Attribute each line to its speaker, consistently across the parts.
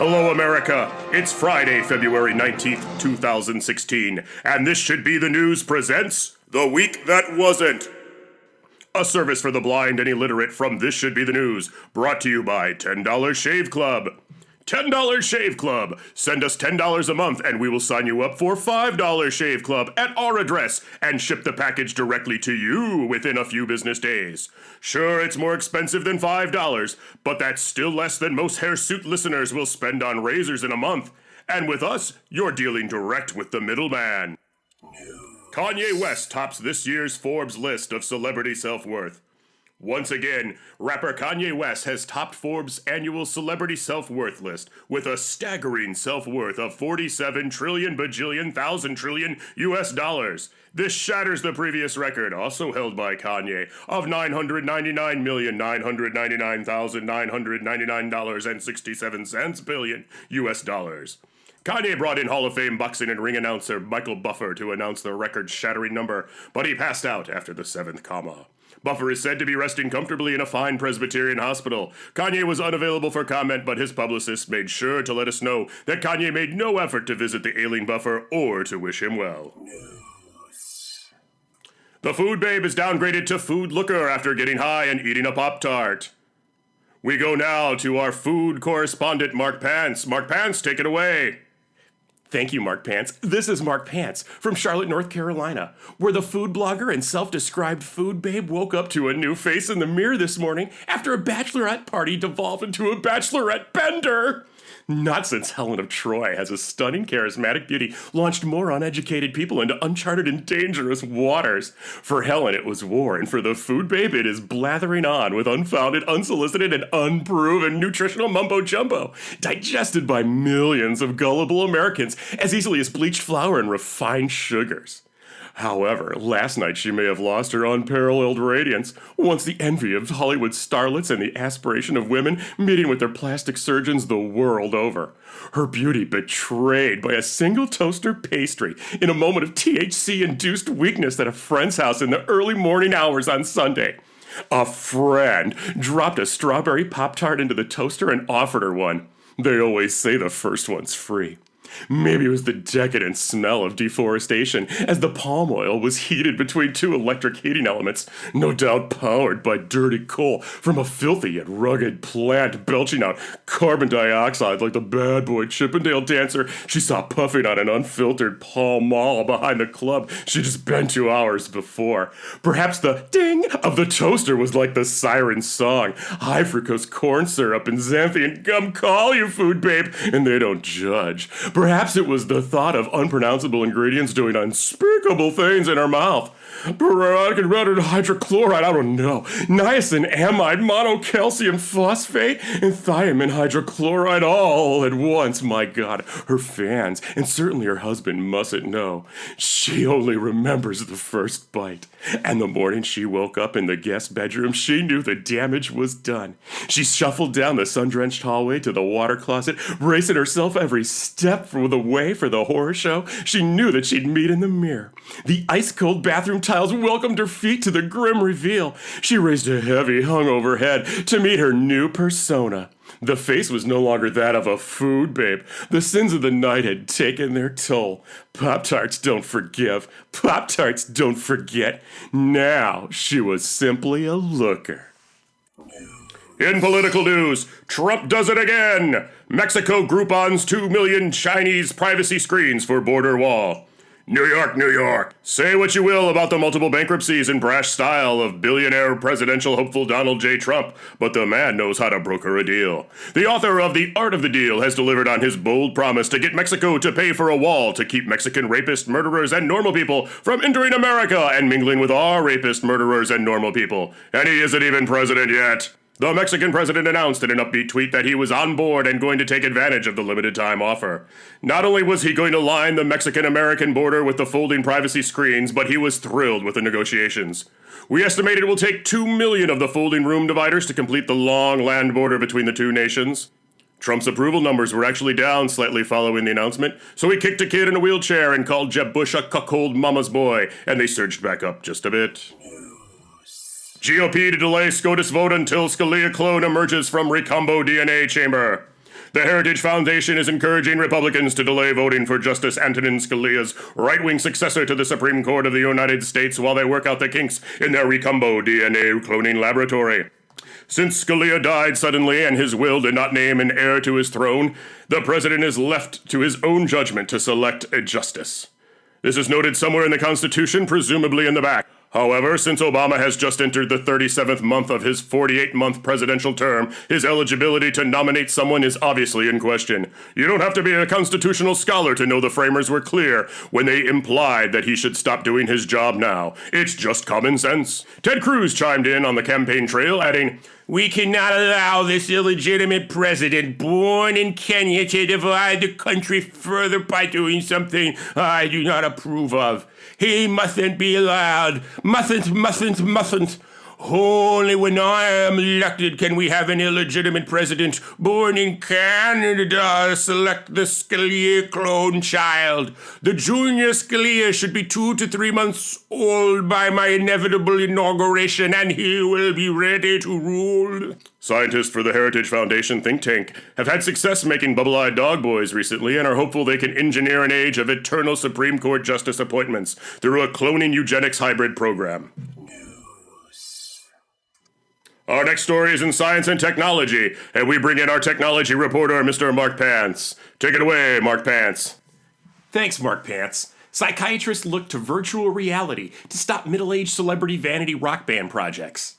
Speaker 1: Hello, America. It's Friday, February 19th, 2016, and this should be the news presents The Week That Wasn't. A service for the blind and illiterate from This Should Be the News, brought to you by $10 Shave Club. $10 Shave Club. Send us $10 a month and we will sign you up for $5 Shave Club at our address and ship the package directly to you within a few business days. Sure, it's more expensive than $5, but that's still less than most Hairsuit listeners will spend on razors in a month. And with us, you're dealing direct with the middleman. Kanye West tops this year's Forbes list of celebrity self-worth. Once again, rapper Kanye West has topped Forbes' annual celebrity self-worth list with a staggering self-worth of 47 trillion bajillion thousand trillion US dollars. This shatters the previous record, also held by Kanye, of $999,999,999.67 billion US dollars. Kanye brought in Hall of Fame boxing and ring announcer Michael Buffer to announce the record-shattering number, but he passed out after the seventh comma. Buffer is said to be resting comfortably in a fine Presbyterian hospital. Kanye was unavailable for comment, but his publicist made sure to let us know that Kanye made no effort to visit the ailing Buffer or to wish him well. The food babe is downgraded to food looker after getting high and eating a Pop-Tart. We go now to our food correspondent, Mark Pants. Mark Pants, take it away.
Speaker 2: Thank you, Mark Pants. This is Mark Pants from Charlotte, North Carolina, where the food blogger and self-described food babe woke up to a new face in the mirror this morning after a bachelorette party devolved into a bachelorette bender. Not since Helen of Troy has a stunning, charismatic beauty launched more uneducated people into uncharted and dangerous waters. For Helen, it was war, and for the food babe, it is blathering on with unfounded, unsolicited, and unproven nutritional mumbo-jumbo, digested by millions of gullible Americans as easily as bleached flour and refined sugars. However, last night she may have lost her unparalleled radiance, once the envy of Hollywood starlets and the aspiration of women meeting with their plastic surgeons the world over. Her beauty betrayed by a single toaster pastry in a moment of THC-induced weakness at a friend's house in the early morning hours on Sunday. A friend dropped a strawberry Pop-Tart into the toaster and offered her one. They always say the first one's free. Maybe it was the decadent smell of deforestation as the palm oil was heated between two electric heating elements, no doubt powered by dirty coal from a filthy yet rugged plant belching out carbon dioxide like the bad boy Chippendale dancer she saw puffing on an unfiltered Pall Mall behind the club she just been 2 hours before. Perhaps the ding of the toaster was like the siren song. High fructose corn syrup and xanthian gum call you, food babe, and they don't judge. Perhaps it was the thought of unpronounceable ingredients doing unspeakable things in her mouth. Hydrochloride, I don't know. Niacin, amide, monocalcium phosphate, and thiamine hydrochloride all at once. My God, her fans, and certainly her husband, mustn't know. She only remembers the first bite. And the morning she woke up in the guest bedroom, she knew the damage was done. She shuffled down the sun-drenched hallway to the water closet, bracing herself every step for the way for the horror show she knew that she'd meet in the mirror. The ice-cold bathroom tiles welcomed her feet to the grim reveal. She raised a heavy hungover head to meet her new persona. The face was no longer that of a food babe. The sins of the night had taken their toll. Pop-Tarts don't forgive. Pop-Tarts don't forget. Now she was simply a looker.
Speaker 1: In political news, Trump does it again. Mexico Groupon's 2 million Chinese privacy screens for border wall. New York, New York. Say what you will about the multiple bankruptcies and brash style of billionaire presidential hopeful Donald J. Trump, but the man knows how to broker a deal. The author of The Art of the Deal has delivered on his bold promise to get Mexico to pay for a wall to keep Mexican rapists, murderers, and normal people from entering America and mingling with our rapists, murderers, and normal people. And he isn't even president yet. The Mexican president announced in an upbeat tweet that he was on board and going to take advantage of the limited time offer. Not only was he going to line the Mexican-American border with the folding privacy screens, but he was thrilled with the negotiations. We estimate it will take 2 million of the folding room dividers to complete the long land border between the two nations. Trump's approval numbers were actually down slightly following the announcement, so he kicked a kid in a wheelchair and called Jeb Bush a cuckold mama's boy, and they surged back up just a bit. GOP to delay SCOTUS vote until Scalia clone emerges from Recombo DNA chamber. The Heritage Foundation is encouraging Republicans to delay voting for Justice Antonin Scalia's right-wing successor to the Supreme Court of the United States while they work out the kinks in their Recumbo DNA cloning laboratory. Since Scalia died suddenly and his will did not name an heir to his throne, the president is left to his own judgment to select a justice. This is noted somewhere in the Constitution, presumably in the back. However, since Obama has just entered the 37th month of his 48-month presidential term, his eligibility to nominate someone is obviously in question. You don't have to be a constitutional scholar to know the framers were clear when they implied that he should stop doing his job now. It's just common sense. Ted Cruz chimed in on the campaign trail, adding,
Speaker 2: "We cannot allow this illegitimate president born in Kenya to divide the country further by doing something I do not approve of. He mustn't be allowed. Mustn't. Only when I am elected can we have an illegitimate president born in Canada select the Scalia clone child. The junior Scalia should be 2 to 3 months old by my inevitable inauguration, and he will be ready to rule."
Speaker 1: Scientists for the Heritage Foundation think tank have had success making bubble-eyed dog boys recently and are hopeful they can engineer an age of eternal Supreme Court justice appointments through a cloning eugenics hybrid program. Our next story is in science and technology, and we bring in our technology reporter, Mr. Mark Pants. Take it away, Mark Pants.
Speaker 2: Thanks, Mark Pants. Psychiatrists look to virtual reality to stop middle-aged celebrity vanity rock band projects.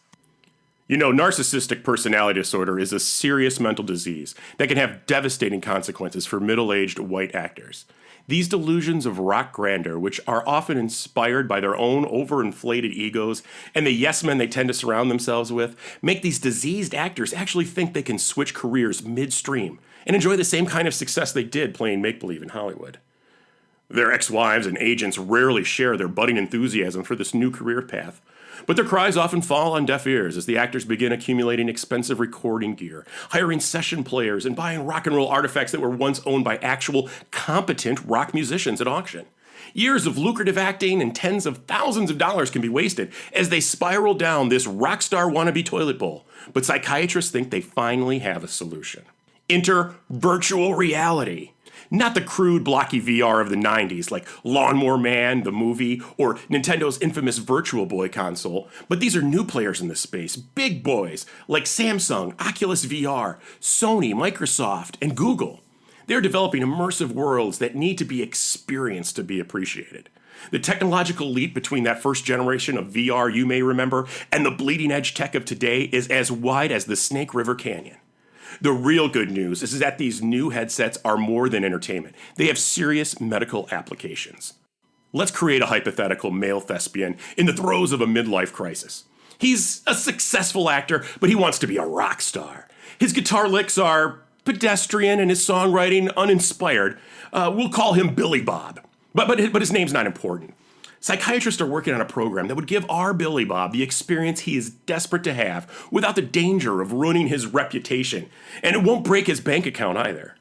Speaker 2: You know, narcissistic personality disorder is a serious mental disease that can have devastating consequences for middle-aged white actors. These delusions of rock grandeur, which are often inspired by their own overinflated egos and the yes men they tend to surround themselves with, make these diseased actors actually think they can switch careers midstream and enjoy the same kind of success they did playing make-believe in Hollywood. Their ex-wives and agents rarely share their budding enthusiasm for this new career path, but their cries often fall on deaf ears as the actors begin accumulating expensive recording gear, hiring session players, and buying rock and roll artifacts that were once owned by actual competent rock musicians at auction. Years of lucrative acting and tens of thousands of dollars can be wasted as they spiral down this rock star wannabe toilet bowl, but psychiatrists think they finally have a solution. Enter virtual reality. Not the crude, blocky VR of the 90s, like Lawnmower Man, the movie, or Nintendo's infamous Virtual Boy console, but these are new players in this space, big boys, like Samsung, Oculus VR, Sony, Microsoft, and Google. They're developing immersive worlds that need to be experienced to be appreciated. The technological leap between that first generation of VR you may remember and the bleeding edge tech of today is as wide as the Snake River Canyon. The real good news is that these new headsets are more than entertainment. They have serious medical applications. Let's create a hypothetical male thespian in the throes of a midlife crisis. He's a successful actor, but he wants to be a rock star. His guitar licks are pedestrian and his songwriting uninspired. We'll call him Billy Bob, but his name's not important. Psychiatrists are working on a program that would give our Billy Bob the experience he is desperate to have without the danger of ruining his reputation, and it won't break his bank account either.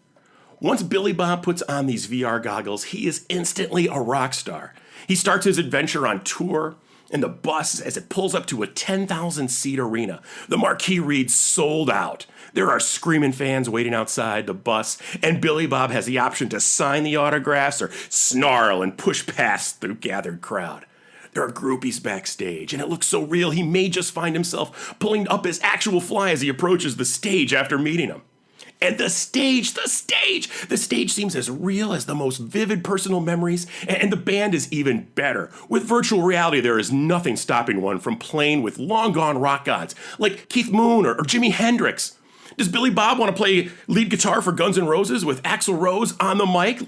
Speaker 2: Once Billy Bob puts on these VR goggles, he is instantly a rock star. He starts his adventure on tour, and the bus, as it pulls up to a 10,000-seat arena, the marquee reads "sold out." There are screaming fans waiting outside the bus, and Billy Bob has the option to sign the autographs or snarl and push past the gathered crowd. There are groupies backstage, and it looks so real he may just find himself pulling up his actual fly as he approaches the stage after meeting them. And the stage seems as real as the most vivid personal memories, and the band is even better. With virtual reality, there is nothing stopping one from playing with long-gone rock gods, like Keith Moon or Jimi Hendrix. Does Billy Bob want to play lead guitar for Guns N' Roses with Axl Rose on the mic?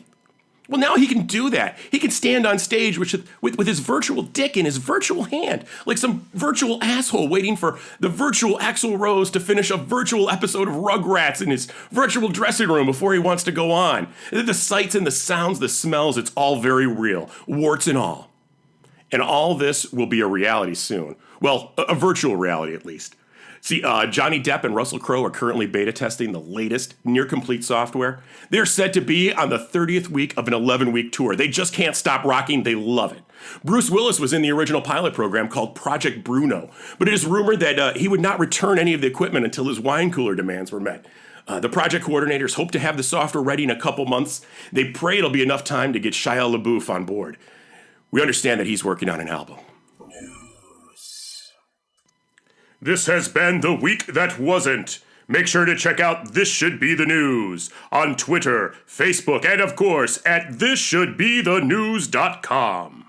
Speaker 2: Well, now he can do that. He can stand on stage with his virtual dick in his virtual hand, like some virtual asshole waiting for the virtual Axl Rose to finish a virtual episode of Rugrats in his virtual dressing room before he wants to go on. The sights and the sounds, the smells, it's all very real, warts and all. And all this will be a reality soon. Well, a virtual reality at least. See, Johnny Depp and Russell Crowe are currently beta testing the latest near-complete software. They're said to be on the 30th week of an 11-week tour. They just can't stop rocking. They love it. Bruce Willis was in the original pilot program called Project Bruno, but it is rumored that he would not return any of the equipment until his wine cooler demands were met. The project coordinators hope to have the software ready in a couple months. They pray it'll be enough time to get Shia LaBeouf on board. We understand that he's working on an album.
Speaker 1: This has been The Week That Wasn't. Make sure to check out This Should Be the News on Twitter, Facebook, and of course at thisshouldbethenews.com.